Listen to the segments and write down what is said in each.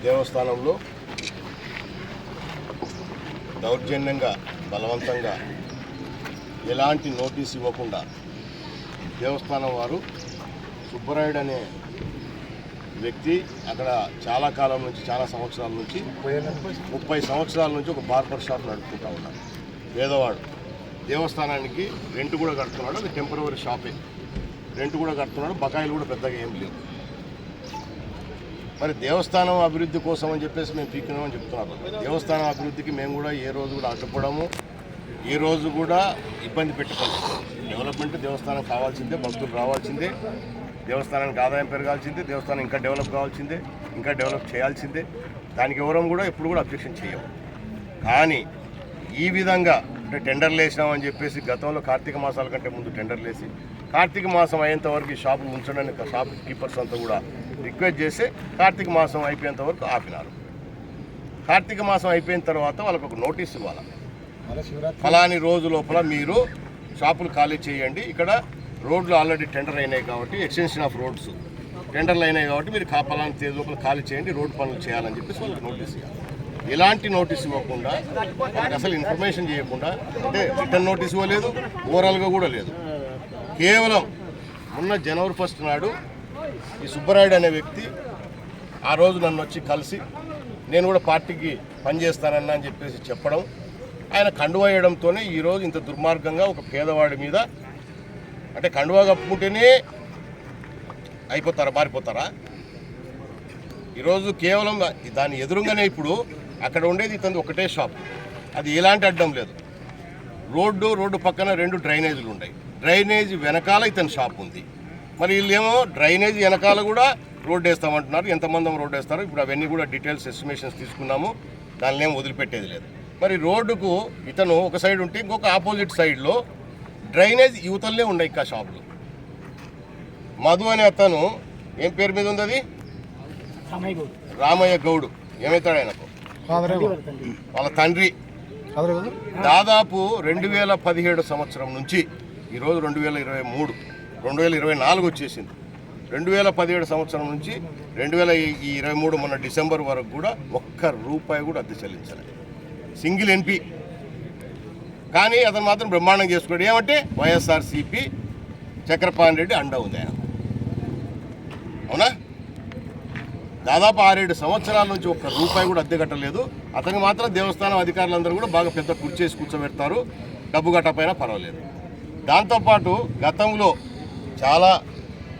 దేవస్థానంలో దౌర్జన్యంగా బలవంతంగా ఎలాంటి నోటీస్ ఇవ్వకుండా దేవస్థానం వారు సుబ్బరాయుడు అనే వ్యక్తి అక్కడ చాలా కాలం నుంచి, చాలా సంవత్సరాల నుంచి, 30 సంవత్సరాల నుంచి ఒక బార్బర్ షాప్ నడుపుకుంటా ఉన్నాడు. పేదవాడు దేవస్థానానికి రెంట్ కూడా కడుతున్నాడు. అది టెంపరవరీ షాపే, రెంట్ కూడా కడుతున్నాడు. బకాయిలు కూడా పెద్దగా ఏం లేవు. మరి దేవస్థానం అభివృద్ధి కోసం అని చెప్పేసి మేము పీకినామని చెప్తున్నారు. దేవస్థానం అభివృద్ధికి మేము కూడా ఏ రోజు కూడా అడ్డుపడము, ఏ రోజు కూడా ఇబ్బంది పెట్టుకోము. డెవలప్మెంట్ దేవస్థానం కావాల్సిందే, భక్తులు రావాల్సిందే, దేవస్థానానికి ఆదాయం పెరగాల్సిందే, దేవస్థానం ఇంకా డెవలప్ కావాల్సిందే, ఇంకా డెవలప్ చేయాల్సిందే. దానికి ఎవరం కూడా ఎప్పుడు కూడా అబ్జెక్షన్ చేయము. కానీ ఈ విధంగా అంటే టెండర్లు వేసినామని చెప్పేసి గతంలో కార్తీక మాసాల కంటే ముందు టెండర్లు వేసి కార్తీక మాసం అయ్యేంత వరకు ఈ షాపులు ఉంచడానికి షాప్ కీపర్స్ అంతా కూడా రిక్వెస్ట్ చేసి కార్తీక మాసం అయిపోయేంత వరకు ఆపినారు. కార్తీక మాసం అయిపోయిన తర్వాత వాళ్ళకు ఒక నోటీస్ ఇవ్వాలి, ఫలాని రోజు లోపల మీరు షాపులు ఖాళీ చేయండి, ఇక్కడ రోడ్లు ఆల్రెడీ టెండర్ అయినాయి కాబట్టి ఎక్స్టెన్షన్ ఆఫ్ రోడ్స్ టెండర్లు అయినాయి కాబట్టి మీరు ఫలాని తేదీ లోపల ఖాళీ చేయండి, రోడ్డు పనులు చేయాలని చెప్పేసి వాళ్ళకి నోటీస్ ఇవ్వాలి. ఎలాంటి నోటీస్ ఇవ్వకుండా, వాళ్ళకి అసలు ఇన్ఫర్మేషన్ చేయకుండా, అంటే రిటర్న్ నోటీస్ ఇవ్వలేదు, ఓవరాల్గా కూడా లేదు. కేవలం మొన్న జనవరి 1 నాడు ఈ సుబ్బరాయుడు అనే వ్యక్తి ఆ రోజు నన్ను వచ్చి కలిసి నేను కూడా పార్టీకి పనిచేస్తానన్నా అని చెప్పేసి చెప్పడం, ఆయన కండువా వేయడంతోనే ఈరోజు ఇంత దుర్మార్గంగా ఒక పేదవాడి మీద, అంటే కండువా కప్పుకుంటేనే అయిపోతారా, మారిపోతారా? ఈరోజు కేవలం దాని ఎదురుగానే ఇప్పుడు అక్కడ ఉండేది ఇతను ఒకటే షాప్, అది ఎలాంటి అడ్డం లేదు. రోడ్డు పక్కన 2 డ్రైనేజీలు ఉన్నాయి, డ్రైనేజీ వెనకాల ఇతని షాప్ ఉంది. మరి వీళ్ళేమో డ్రైనేజీ వెనకాల కూడా రోడ్డు వేస్తామంటున్నారు. ఎంతమంది రోడ్డు వేస్తారు ఇప్పుడు అవన్నీ కూడా డీటెయిల్స్ ఎస్టిమేషన్స్ తీసుకున్నాము, దానిని ఏమో వదిలిపెట్టేది లేదు. మరి రోడ్డుకు ఇతను ఒక సైడ్ ఉంటే ఇంకొక ఆపోజిట్ సైడ్లో డ్రైనేజ్ యువతలనే ఉన్నాయి ఇంకా షాపులు. మధు అనే అతను ఏం పేరు మీద ఉంది, అది రామయ్య గౌడు, ఏమవుతాడు ఆయనకు వాళ్ళ తండ్రి. దాదాపు 2017 సంవత్సరం నుంచి ఈరోజు 2024 వచ్చేసింది. 2017 సంవత్సరం నుంచి 2023 మొన్న డిసెంబర్ వరకు కూడా ₹1 కూడా అద్దె చెల్లించలేదు, సింగిల్ ఎన్పి. కానీ అతను మాత్రం బ్రహ్మాండం చేసుకున్నాడు. ఏమంటే వైఎస్ఆర్సీపీ చక్రపాణి రెడ్డి అండ ఉంది ఆయన. అవునా? దాదాపు 6-7 సంవత్సరాల నుంచి ₹1 కూడా అద్దె కట్టలేదు. అతనికి మాత్రం దేవస్థానం అధికారులందరూ కూడా బాగా పెద్ద కుర్చేసి కూర్చోబెడతారు, డబ్బు కట్టపోయినా పర్వాలేదు. దాంతోపాటు గతంలో చాలా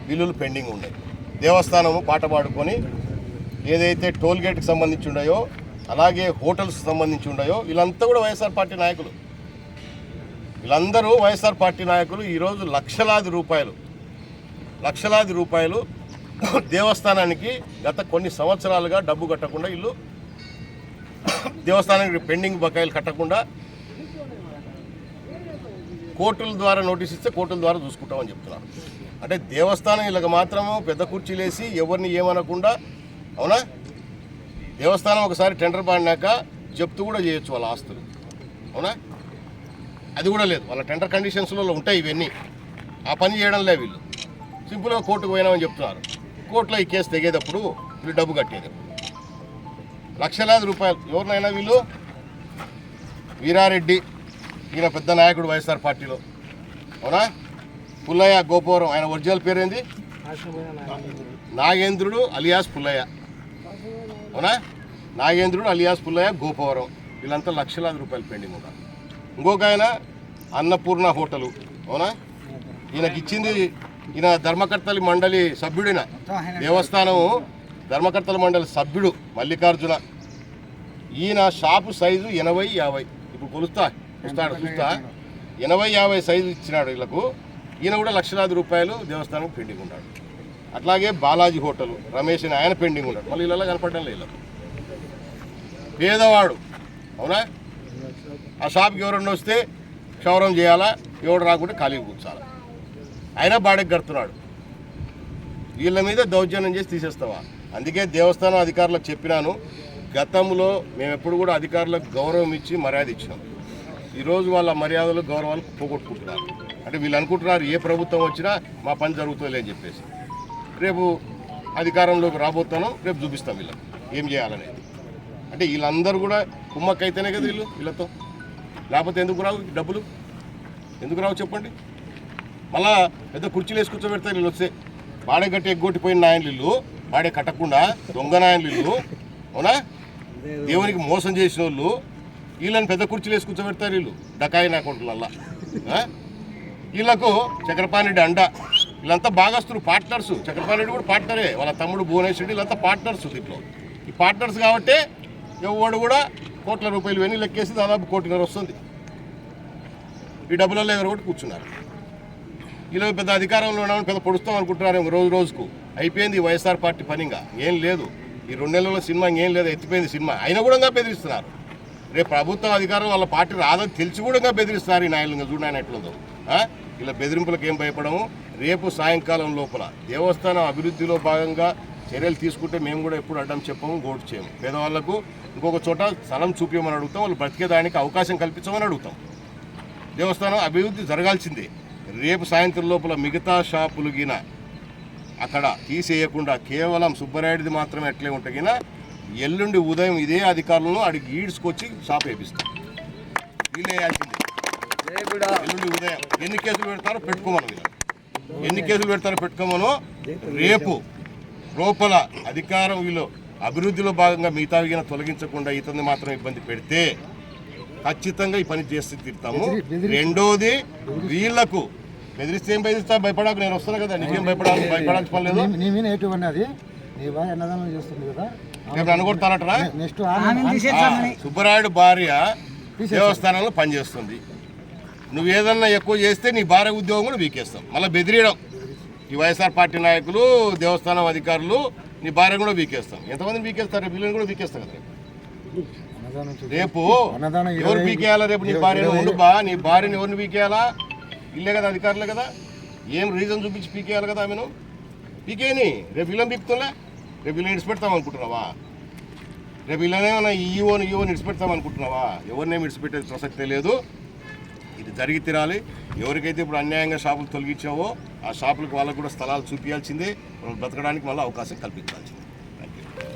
బిల్లులు పెండింగ్ ఉన్నాయి. దేవస్థానము పాట పాడుకొని ఏదైతే టోల్ గేట్కి సంబంధించి ఉన్నాయో, అలాగే హోటల్స్ సంబంధించి ఉన్నాయో, వీళ్ళంతా కూడా వైఎస్ఆర్ పార్టీ నాయకులు. వీళ్ళందరూ వైఎస్ఆర్ పార్టీ నాయకులు. ఈరోజు లక్షలాది రూపాయలు దేవస్థానానికి గత కొన్ని సంవత్సరాలుగా డబ్బు కట్టకుండా, వీళ్ళు దేవస్థానానికి పెండింగ్ బకాయిలు కట్టకుండా కోర్టుల ద్వారా నోటీస్ ఇస్తే కోర్టుల ద్వారా చూసుకుంటామని చెప్తున్నారు. అంటే దేవస్థానం ఇలాగ మాత్రము పెద్ద కుర్చీలేసి ఎవరిని ఏమనకుండా, అవునా? దేవస్థానం ఒకసారి టెండర్ పాడినాక జప్తు కూడా చేయొచ్చు వాళ్ళ ఆస్తులు, అవునా? అది కూడా లేదు. వాళ్ళ టెండర్ కండిషన్స్లో ఉంటాయి ఇవన్నీ. ఆ పని చేయడం లేదు. వీళ్ళు సింపుల్గా కోర్టుకు పోయినామని చెప్తున్నారు. కోర్టులో ఈ కేసు తెగేటప్పుడు వీళ్ళు డబ్బు కట్టేది లక్షలాది రూపాయలు. ఎవరినైనా వీళ్ళు వీరారెడ్డి, ఈయన పెద్ద నాయకుడు వైఎస్ఆర్ పార్టీలో, అవునా? పుల్లయ్య గోపవరం, ఆయన ఒరిజినల్ పేరేంది? నాగేంద్రుడు అలియాస్ పుల్లయ్య, అవునా? నాగేంద్రుడు అలియాస్ పుల్లయ్య గోపవరం, వీళ్ళంతా లక్షలాది రూపాయలు పెండింగ్ ఉన్నారు. ఇంకొక ఆయన అన్నపూర్ణ హోటలు, అవునా? ఈయనకి ఇచ్చింది, ఈయన ధర్మకర్తల మండలి సభ్యుడిన, దేవస్థానము ధర్మకర్తల మండలి సభ్యుడు మల్లికార్జున. ఈయన షాపు సైజు 80-50, ఇప్పుడు చూస్తా 80-50 సైజు ఇచ్చినాడు వీళ్ళకు. ఈయన కూడా లక్షలాది రూపాయలు దేవస్థానం పెండింగ్ ఉన్నాడు. అట్లాగే బాలాజీ హోటలు రమేష్ అని, ఆయన పెండింగ్ ఉన్నాడు. మళ్ళీ వీళ్ళ కనపడడం లేదు. పేదవాడు, అవునా? ఆ షాప్కి ఎవరన్నా వస్తే క్షౌరం చేయాలా, ఎవడు రాకుంటే ఖాళీగా కూర్చోాలా, అయినా బాడెకి కడుతున్నాడు. వీళ్ళ మీద దౌర్జన్యం చేసి తీసేస్తావా? అందుకే దేవస్థానం అధికారులకు చెప్పినాను, గతంలో మేము ఎప్పుడు కూడా అధికారులకు గౌరవం ఇచ్చి మర్యాద ఇచ్చినాం. ఈరోజు వాళ్ళ మర్యాదలు గౌరవాలు పోగొట్టుకుంటున్నారు. అంటే వీళ్ళు అనుకుంటున్నారు ఏ ప్రభుత్వం వచ్చినా మా పని జరుగుతుందిలే అని చెప్పేసి. రేపు అధికారంలోకి రాబోతున్నాం, రేపు చూపిస్తాం వీళ్ళకి ఏం చేయాలనేది. అంటే వీళ్ళందరూ కూడా కుమ్మక్కైతేనే కదా వీళ్ళతో, లేకపోతే ఎందుకు రావు డబ్బులు, ఎందుకు రావు చెప్పండి. మళ్ళా పెద్ద కుర్చీలు వేసి కూర్చోబెడతారు వీళ్ళు వస్తే. బాడే గట్టి ఎగ్గొట్టిపోయిన నాయనలు వీళ్ళు, బాడే కట్టకుండా దొంగ నాయనలు వీళ్ళు, అవునా, దేవునికి మోసం చేసిన వాళ్ళు. వీళ్ళని పెద్ద కుర్చీలు వేసి కూర్చోబెడతారు వీళ్ళు డకాయి అకౌంట్లల్లా. వీళ్ళకు చక్రపాణి అండ, వీళ్ళంతా భాగస్తులు, పార్ట్నర్స్. చక్రపాణి కూడా పార్ట్నరే, వాళ్ళ తమ్ముడు భువనేశ్వరుడు, వీళ్ళంతా పార్ట్నర్స్ దీంట్లో. ఈ పార్ట్నర్స్ కాబట్టి ఎవడు కూడా కోట్ల రూపాయలు వెన్నీ లెక్కేసి దాదాపు 1.5 కోటి వస్తుంది. ఈ డబ్బులలో ఎవరు కూడా కూర్చున్నారు. వీళ్ళు పెద్ద అధికారంలో ఉన్నామని పెద్ద పొడుస్తాం అనుకుంటున్నారు రోజు రోజుకు. అయిపోయింది వైఎస్ఆర్ పార్టీ పనిగా, ఏం లేదు. ఈ 2 నెలల సినిమా ఏం లేదు, ఎత్తిపోయింది సినిమా. అయినా కూడా బెదిరిస్తున్నారు. రేపు ప్రభుత్వం అధికారం వాళ్ళ పార్టీ రాదని తెలిసి కూడా బెదిరిస్తున్నారు ఈ నాయకులు. చూడ ఆయన ఎట్లుందో. ఇలా బెదిరింపులకు ఏం భయపడము. రేపు సాయంకాలం లోపల దేవస్థానం అభివృద్ధిలో భాగంగా చర్యలు తీసుకుంటే మేము కూడా ఎప్పుడు అడ్డం చెప్పము, ఓటు చేయము. పేదవాళ్లకు ఇంకొక చోట స్థలం చూపించమని అడుగుతాం, వాళ్ళు బ్రతికేదానికి అవకాశం కల్పించమని అడుగుతాం. దేవస్థానం అభివృద్ధి జరగాల్సిందే. రేపు సాయంత్రం లోపల మిగతా షాపులు గిన అక్కడ తీసేయకుండా కేవలం సుబ్బరాయుడిది మాత్రమే అట్లే ఉంటగిన ఎల్లుండి ఉదయం ఇదే అధికారులను అడిగి ఈడ్చుకొచ్చి షాప్ వేపిస్తాం. వీళ్ళేయాల్సిందే. ఎల్లుండి ఉదయం ఎన్ని కేసులు పెడతారో పెట్టుకోమను, ఎన్ని కేసులు పెడతారో పెట్టుకోమను. రేపు లోపల అధికారం వీళ్ళు అభివృద్ధిలో భాగంగా మిగతా తొలగించకుండా ఇతన్ని మాత్రం ఇబ్బంది పెడితే ఖచ్చితంగా ఈ పని చేసి తీరుతాము. రెండోది, వీళ్లకు బెదిరిస్తే ఏం బెదిరిస్తా, భయపడాకు, నేను వస్తాను కదా, నీకేం భయపడాల్సిన పని లేదు. అనుకుంటారటరా. సుబ్బరాయుడు భార్య దేవస్థానంలో పనిచేస్తుంది. నువ్వు ఏదన్నా ఎక్కువ చేస్తే నీ భార్య ఉద్యోగం కూడా వీకేస్తాం. మళ్ళీ బెదిరియడం ఈ వైఎస్ఆర్ పార్టీ నాయకులు, దేవస్థానం అధికారులు, నీ భార్య కూడా వీకేస్తాం. ఎంతమందిని వీకేస్తారు? వీళ్ళని కూడా వీకేస్తాం కదా. రేపు ఎవరు వీకేయాలా? రేపు నీ భార్యను ఉండు బా, నీ భార్యను ఎవరిని వీకేయాలా? ఇల్లే కదా, అధికారులే కదా. ఏం రీజన్ చూపించి పీకేయాలి కదా ఆమెను. పీకేని రేపు వీళ్ళని పీకుతుందా? రేపు వీళ్ళని ఇడిచిపెడతాం అనుకుంటున్నావా? రేపు వీళ్ళనేమన్నా ఈవోని ఇడిచిపెడతాం అనుకుంటున్నావా? ఎవరినేమి ఇడిచిపెట్టేది ప్రసక్తే లేదు. ఇది జరిగి తీరాలి. ఎవరికైతే ఇప్పుడు అన్యాయంగా షాపులు తొలగించావో ఆ షాపులకు వాళ్ళకు కూడా స్థలాలు చూపించాల్సిందే. బ్రతకడానికి మళ్ళీ అవకాశం కల్పించాల్సిందే.